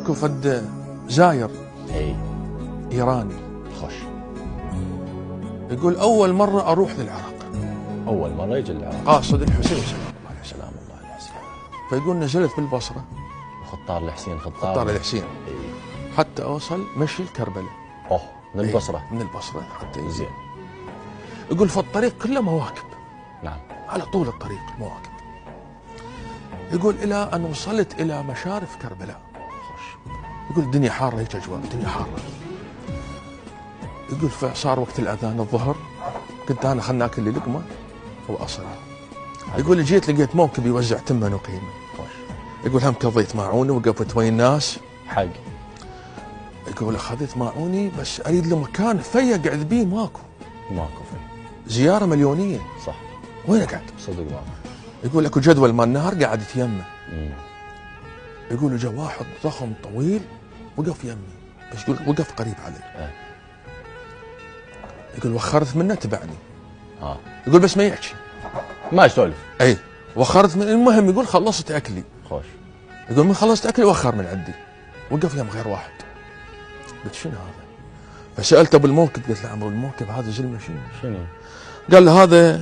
اكو فد زاير اي ايراني خوش. يقول اول مره اروح للعراق، اول مره يجي العراق قاصد الحسين سلام الله عليه، سلام الله عليه الحسين. فيقول نزلت بالبصره خطار الحسين خطار الحسين اي حتى اوصل مشي لكربلاء. اوه من البصره. من البصره حتى زين. يقول فالطريق كله مواكب، نعم على طول الطريق مواكب. يقول الى ان وصلت الى مشارف كربلاء. خوش. يقول الدنيا حاره، هيك اجواء الدنيا حاره. يقول فصار وقت الاذان الظهر، كنت انا خلنا ناكل لي لقمه واصل. يقول جيت لقيت موكب يوزع تمن وقيمه. خوش. يقول هم قضيت ماعوني وقفت ويا الناس. حق. يقول اخذت ماعوني بس اريد له مكان فيا اقعد بيه ماكو. ماكو في. زياره مليونيه. صح. وين اقعد؟ صدق ماكو. يقول اكو جدول مال نهر قاعد يتيمه. مم. يقول اجا واحد ضخم طويل وقف يمي، بس يقول وقف قريب علي. يقول وخرت منه تبعني. يقول بس ما يحكي، ما يسولف. اي وخرت من المهم. يقول خلصت اكلي. خوش. يقول من خلصت اكلي وخر من عندي، وقف يم غير واحد. قلت شنو هذا؟ فسالته ابو الموكب، قلت له ابو الموكب هذا زلمه شنو؟ قال له هذا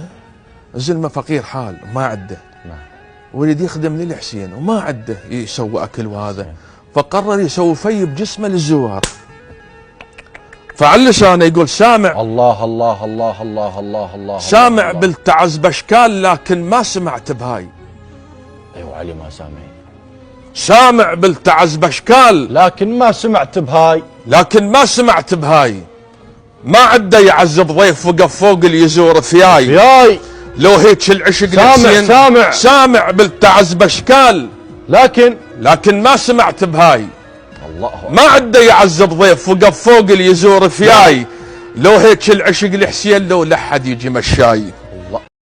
زلمه فقير حال ما عنده. نعم. ويريد يخدم للحسين وما عنده يسوي اكل وهذا، فقرر يسوي في بجسمه للزوار. فعلى لسانه يقول سامع الله الله الله الله الله الله سامع الله. بالتعز باشكال لكن ما سمعت بهاي. ايوه علي ما سامعين. سامع بالتعز باشكال لكن ما سمعت بهاي. لكن ما سمعت بهاي. ما عده يعذب ضيف وقف فوق اللي يزور ثياي. ياي لو هيك العشق سامع سامع بالتعز باشكال لكن ما سمعت بهاي. الله ما عده يعذب ضيف وقف فوق اللي يزور ثياي. لو هيك العشق لحسين لو لحد يجي مشاي.